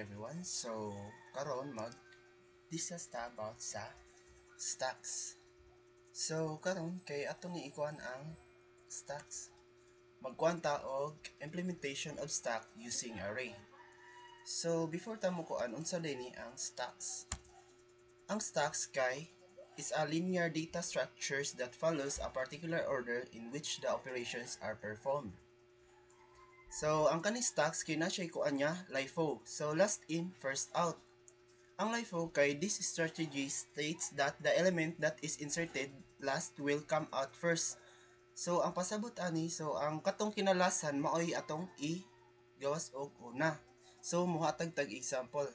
everyone. So, karon mag-discuss ta about sa stacks. So, karon kay atong ikuan ang stacks. Magkuan ta og implementation of stack using array. So, before ta mo kuan unsa ni ang stacks? Ang stacks kay is a linear data structures that follows a particular order in which the operations are performed. So, ang kaning stacks kay na siya kuan niya LIFO. So, last in, first out. Ang LIFO kay this strategy states that the element that is inserted last will come out first. So, ang pasabot ani, so ang katong kinalasan maoy atong gawas og una. So, muhatag tag example.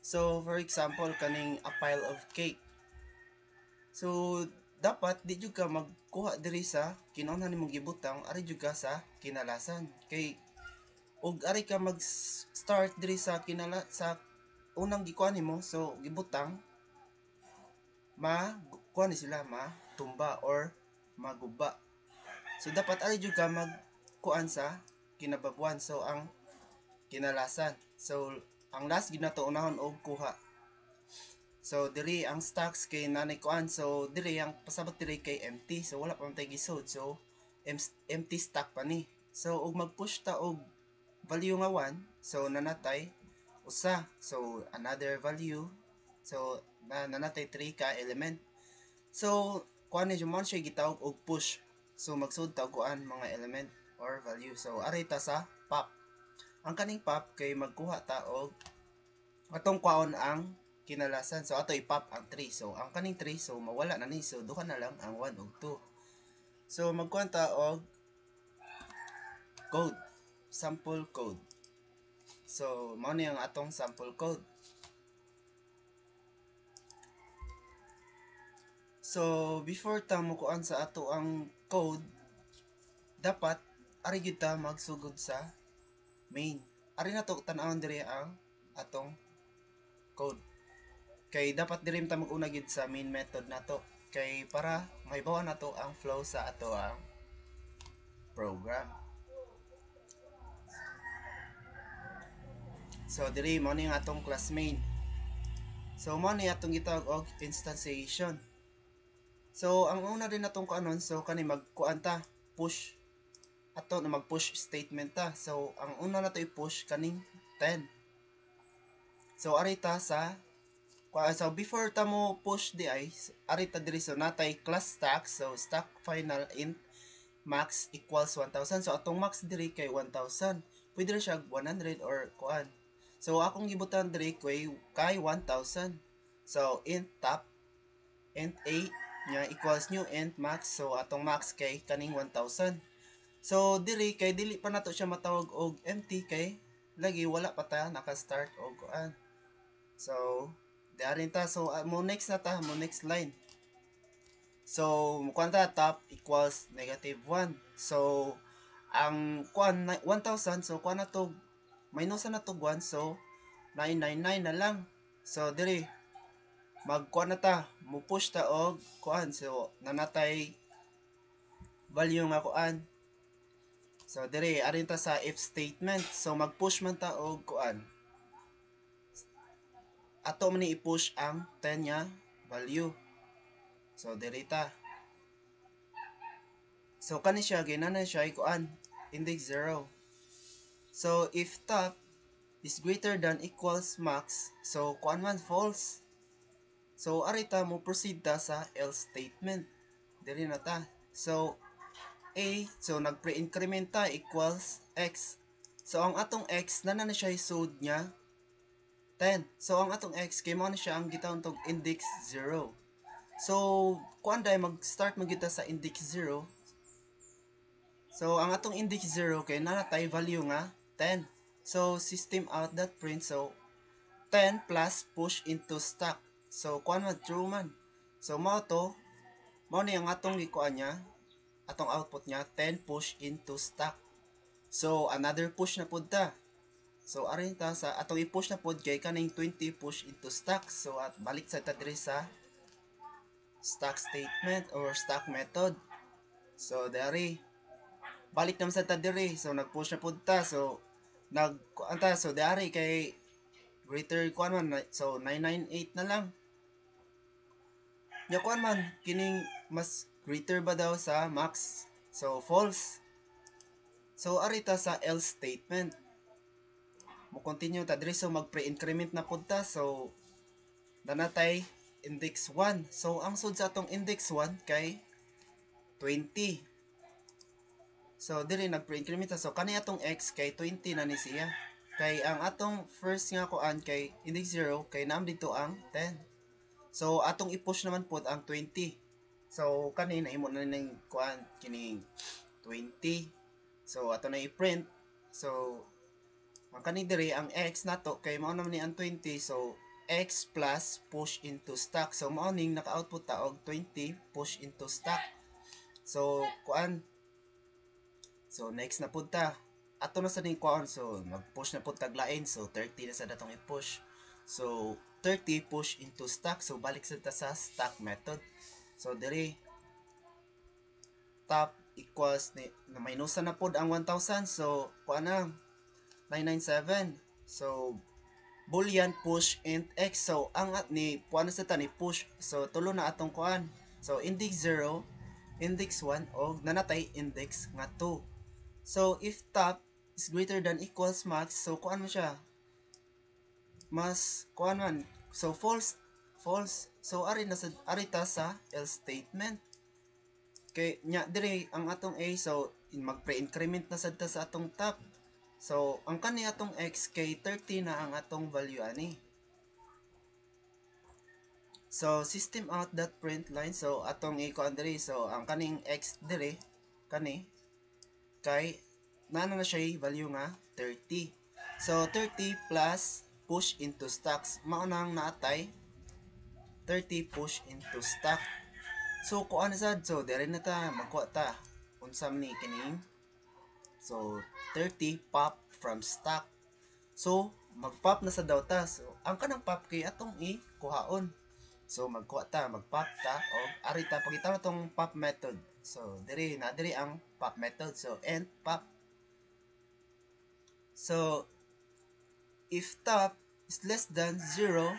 So, for example, kaning a pile of cake. So, dapat di jud ka magkuha diri sa kinahanglan nimong gibutang ari jud ka sa kinalasan kay ug ari ka mag-start diri sa sa unang gikuan nimo so gibutang kuan ni sila matumba or maguba. So dapat ari jud ka magkuan sa kinababuan so ang kinalasan. So ang last gid nato unahon og kuha. So diri ang stacks kay nanay kuan so diri ang pasabot diri kay empty so wala pa man tay gisod so empty stack pa ni. So ug mag-push ta og value nga 1 so nanatay usa so another value so nanatay 3 ka element. So kuan ni jud siya gitawag og push. So magsud ta kuan mga element or value. So aray ta sa pop. Ang kaning pop kay magkuha ta og atong kwaon ang kinalasan. So ato i-pop ang 3. So ang kaning 3 so mawala na ni. So duha na lang ang 1 ug 2. So magkuha ta og code, sample code. So mao ni ang atong sample code. So before ta mo kuan sa ato ang code, dapat ari gyud ta magsugod sa main. Ari na to tan-awon diri ang atong code. Kay dapat diri ta mag-una gyud sa main method nato kay para maibawa nato ang flow sa ato ang program. So diri mao ni ang atong class main. So mao ni atong gitawag og instantiation. So ang una din natong kuanon so kani magkuan ta push ato na mag-push statement ta. So ang una nato i-push kaning 10. So ari ta sa so before ta mo push di ay ari ta diri so natay class stack so stack final int max equals 1000. So atong max diri kay 1000. Pwede ra siya 100 or kuan. So akong gibutan diri kay 1000. So int top int a nya equals new int max. So atong max kay kaning 1000. So diri kay dili pa nato siya matawag og empty kay lagi wala pa ta naka-start og kuan. So diarin ta so mo next na ta mo next line. So mukuan ta top equals -1. So ang kuan 1000 so kuan na to minus na to 1 so 999 na lang. So diri magkuan na ta mo push ta og kuan so nanatay value nga kuan. So diri arin ta sa if statement so mag-push man ta og kuan ato man ni i-push ang 10 nya value. So diri ta. So kani siya ginana siya ikuan index 0. So if top is greater than equals max so kuan man false. So ari ta mo proceed ta sa else statement. Diri na ta. So a so nagpre-increment ta equals x. So ang atong x na siya isud niya 10. So ang atong x kay mao na siya ang gitawag tog index 0. So kuan day mag-start magita sa index 0. So ang atong index 0 kay nanatay value nga 10. So system out that print so 10 plus push into stack. So kuan man true man. So mao ni ang atong gikuan niya atong output niya 10 push into stack. So another push na pud ta. So arin ta sa atong i-push na pod kay kaning 20 push into stack. So at balik sa ta diri sa stack statement or stack method. So dari balik naman sa ta diri. So nag-push na pod ta. So nagkuanta so dari kay greater kuan man so 998 na lang. Ya kuan man kining mas greater ba daw sa max? So false. So arita sa else statement. Mo continue ta diri so mag pre-increment na pud ta so nanatay index 1. So ang sud sa atong index 1 kay 20. So diri nag pre-increment ta so kani atong x kay 20 na ni siya. Kay ang atong first nga kuan kay index 0 kay naam dito ang 10. So atong i-push naman pod ang 20. So kanina imo na ning kuan kining 20. So ato na i-print. So ang kani diri ang x nato kay mao naman ni ang 20. So x plus push into stack. So mao ning naka-output ta og 20 push into stack. So kuan. So next na pud ta. Ato na sa ning kuan so mag-push na pud tag lain. So 30 na sa datong i-push. So 30 push into stack. So balik sa ta sa stack method. So diri top equals ni na minusan na pod ang 1000. So kuan na 997. So boolean push int x. So ang ni kuan sa ta ni push. So tulo na atong kuan. So index 0, index 1 og nanatay index nga 2. So if top is greater than equals max, so kuan mo siya. Mas kuan man. So false. So arita sa else statement. Kay nya dire ang atong a so mag pre-increment na sad ta sa atong top. So ang kani atong x kay 30 na ang atong value ani. So system out that print line so atong i-kuan dire so ang kaning x dire kani kay nana na siya value nga 30. So 30 plus push into stacks mao nang naatay 30 push into stack. So kuan sad so dire na ta magkuha ta unsam ni kining so 30 pop from stack. So mag-pop na sa daw ta. So ang kanang pop kay atong i-kuhaon. So magkuha ta, mag-pop ta o ari ta pagita na tong pop method. So diri ang pop method. So end pop. So if top is less than 0,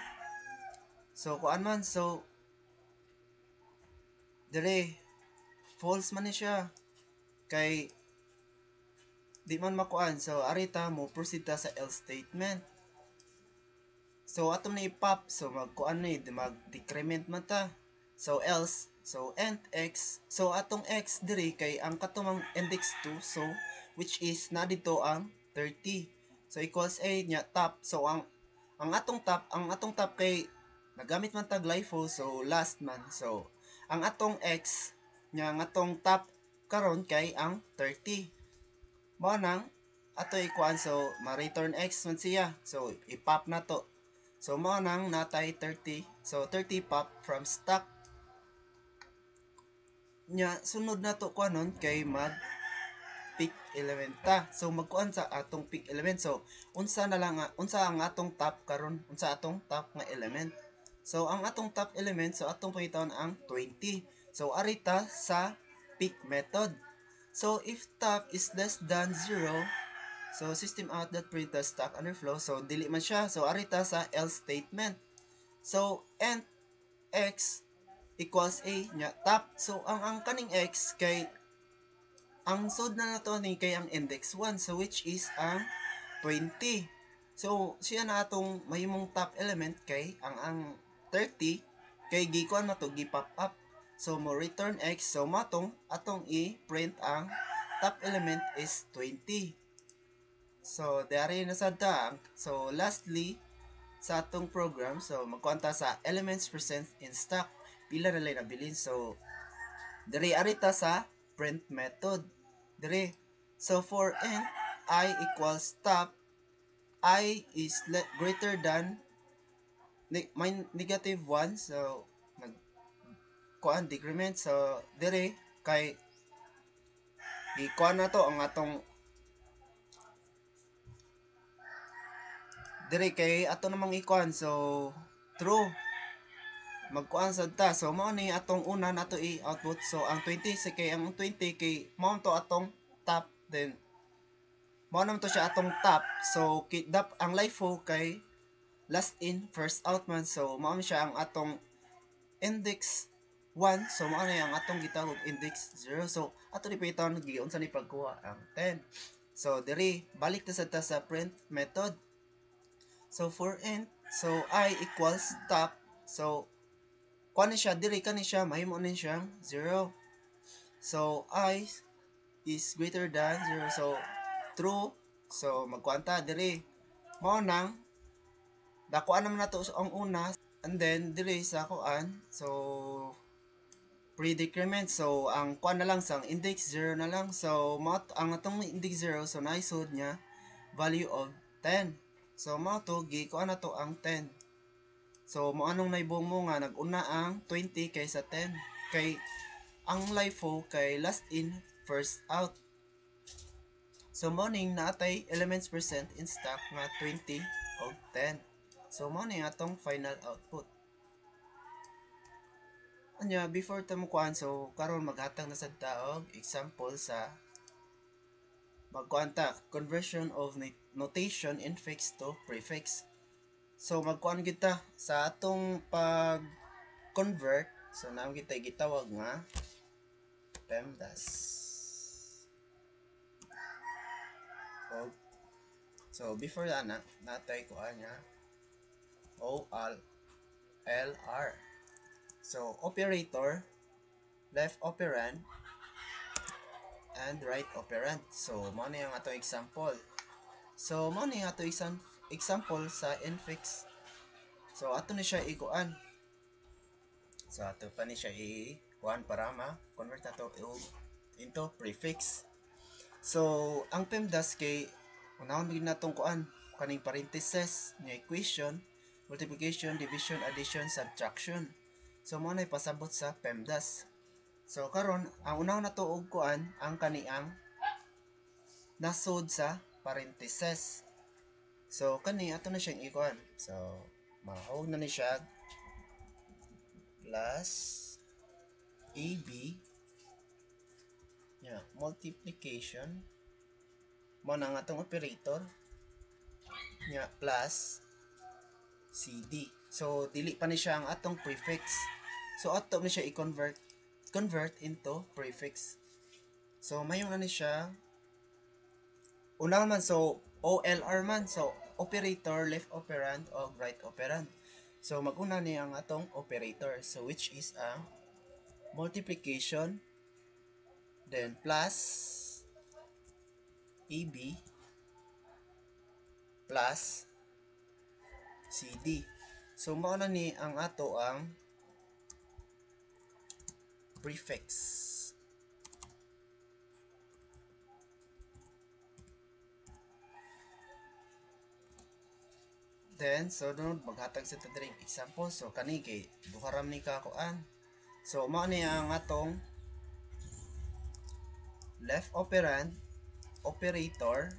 so kuan man so diri false man ni siya kay di man makuan. So arita mo proceed ta sa else statement. So atom na i-pop so magkuan ni mag-decrement man ta. So else so end x so atong x diri kay ang katumang index 2 so which is na dito ang 30. So equals a nya top. So ang atong top kay nagamit man tag LIFO so last man. So ang atong x nya ang atong top karon kay ang 30. Mao nang ato ikuan so ma-return x man siya. So i-pop na to. So mao nang natay 30. So 30 pop from stack. Nya sunod na to kuanon kay mag pick element ta. So magkuan sa atong pick element. So unsa na lang unsa ang atong top karon? Unsa atong top nga element? So ang atong top element so atong pangitawon ang 20. So arita sa pick method. So if top is less than 0, so system out that print the stack underflow. So dili man siya. So arita sa else statement. So end x equals a nya top. So ang kaning x kay ang sod na nato ni kay ang index 1 so which is ang 20. So siya na atong mahimong top element kay ang 30 kay gikuan na to gi-pop up. So mo return x so matong atong i-print ang top element is 20. So diari na sad ta. So lastly sa atong program so magkuan ta sa elements present in stack pila na lay nabilin. So diri arita sa print method diri. So for int I equals top, I is greater than negative 1. So nag kuan decrement. So diri kay gikuan na to ang atong diri kay ato namang ikuan so true magkuan sad ta. So mao ni atong una nato i-output. So ang 20 sa kay ang 20 kay mao to atong top then mao naman to siya atong top. So ang LIFO kay last in first out man, so mao siya ang atong index 1, so mao na ang atong gitawag index 0. So ato ni paiton giun sa ni pagkuha ang 10. So diri balik ta sa print method. So for int, so I equals top. So kuan ni siya diri kani siya mahimo ni siyang 0. So I is greater than 0. So true. So magkuanta diri mao nang dakuan naman nato ang una, and then diri sa kuan, so pre-decrement. So ang kuan na lang sang index 0 na lang. So ang atong index 0, so naisod niya value of 10. So mao to kuan na to ang 10. So mo anong naibong mo nga naguna ang 20 kaysa 10, kay ang LIFO kay last in first out. So morning natay elements percent in stock nga 20 o 10. So mo ni atong final output. Anya before ta mo kuan, so karon maghatag na sad taog example sa magkuanta conversion of notation infix to prefix. So magkuan kita sa atong pag convert, so naam kita gitawag nga PEMDAS. So before na natay kuan nya OLR. So operator, left operand, and right operand. So mo ni ang ato example. So mo ni ato isang example sa infix. So ato ni siya ikuan. So ato pa ni siya i-kuan para ma-convert nato into prefix. So ang PEMDAS kay unahon bigid natong kuan kaning parentheses nga equation, multiplication, division, addition, subtraction. So mo na ipasabot sa PEMDAS. So karon ang unahon nato og kuan ang kaniang nasod sa parentheses. So kani ato na siyang ikuan. So mahog na ni siya plus AB multiplication mo na nga atong operator plus CD. So dili pa ni siya ang atong prefix. So ato ni siya i-convert into prefix. So mayon na ni siya una man, so OLR man, so operator, left operand o right operand. So maguna ni ang atong operator, so which is ang multiplication, then plus AB plus CD. So mao na ni ang ato ang prefix. Then so dunod maghatag sa tadring example. So kani kay duha ni kakuan. So mao ni ang atong left operand, operator,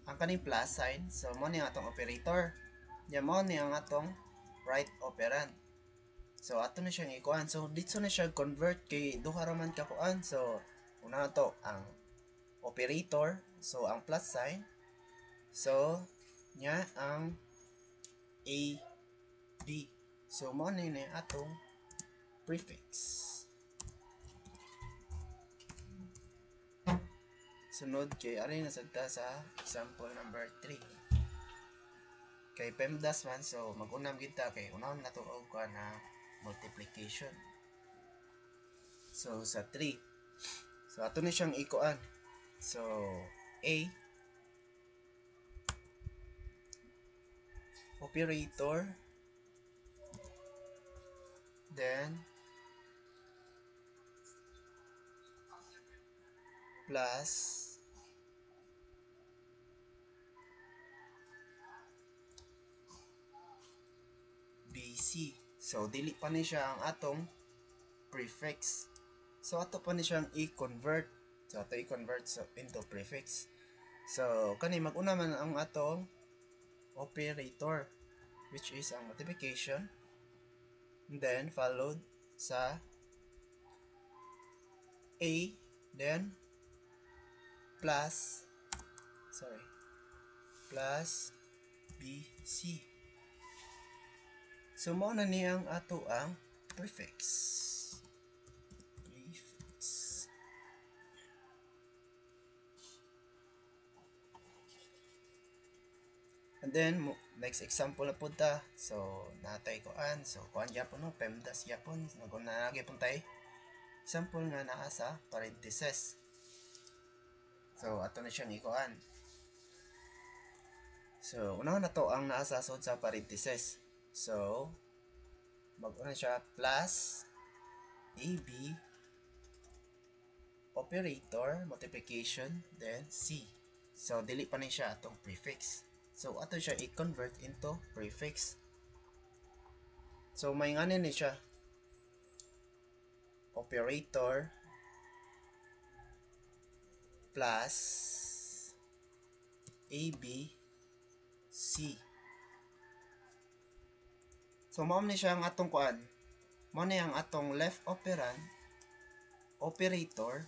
ang kaning plus sign. So mao ni ang atong operator. Ya mao ni ang atong right operand. So ato na siyang ikuan. So dito na siya convert kay duha ra man ka kuan. So una to ang operator, so ang plus sign. So nya ang A B. So mo ni atong prefix. Sunod kay ari na sadta sa example number 3. Kay PEMDAS man, so mag-unam kita kay unahon na to og na multiplication. So sa 3. So ato ni siyang ikuan. So A operator, then plus BC. So dili pa ni siya ang atong prefix. So ato pa ni siyang i-convert. So ato i-convert into prefix. So kani mag-una man ang atong operator, which is ang multiplication, and then followed sa A, then plus plus BC. So mao na niyang ato ang prefix. And then next example na punta. So natay koan. So kuan gyapon no PEMDAS gyapon. Naguna lagi pun tay. Example nga naa sa parenthesis. So ato na siyang ikuan. So una na to ang naa sa sud sa parenthesis. So mag-una siya plus AB operator multiplication then C. So dili pa ni siya atong prefix. So ato siya i-convert into prefix. So may nganin ni siya operator plus AB C. So mao ni siya ang atong kuan. Mao ni ang atong left operand, operator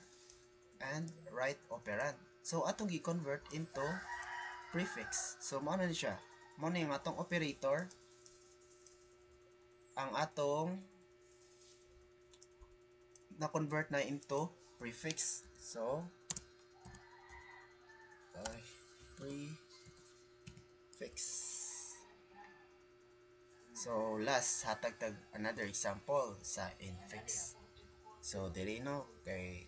and right operand. So atong gi-convert into prefix. So mao na ni siya. Mao ni ang atong operator, ang atong na-convert na into prefix. So prefix. So last hatag another example sa infix. So dili no kay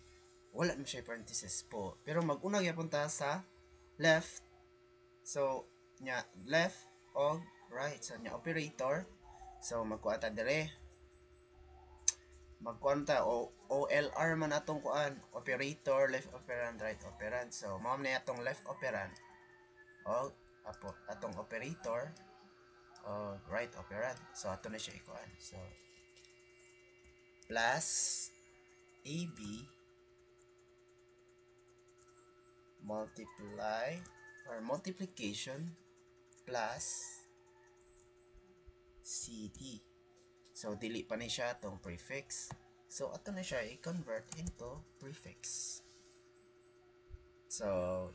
wala na siya parenthesis po. Pero mag-una gyapon ta sa left. So nya left o right. So nya operator. So magkuha ta dire. Magkuha ta o OLR man atong kuan. Operator, left operand, right operand. So mao na atong left operand. O atong operator right operand. So ato na siya ikuan. So plus AB multiply or multiplication plus CD. So dili pa ni siya tong prefix. So ato na siya i-convert into prefix. So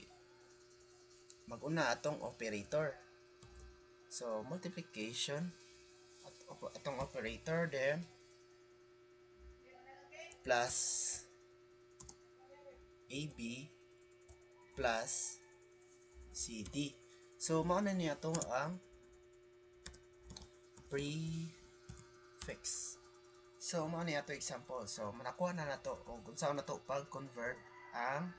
mag-una atong operator. So multiplication atong operator then plus AB plus CD. So mao na niya to ang prefix. So mao ni ato example. So manakuha na nato kung saan nato pag-convert ang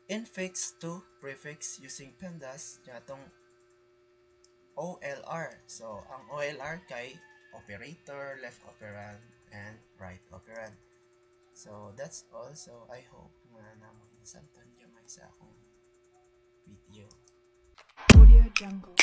infix to prefix using PEMDAS nya atong OLR. So ang OLR kay operator, left operand and right operand. So that's all. So I hope nga na mag-insamtan gamay sa akong video. Audio Jungle.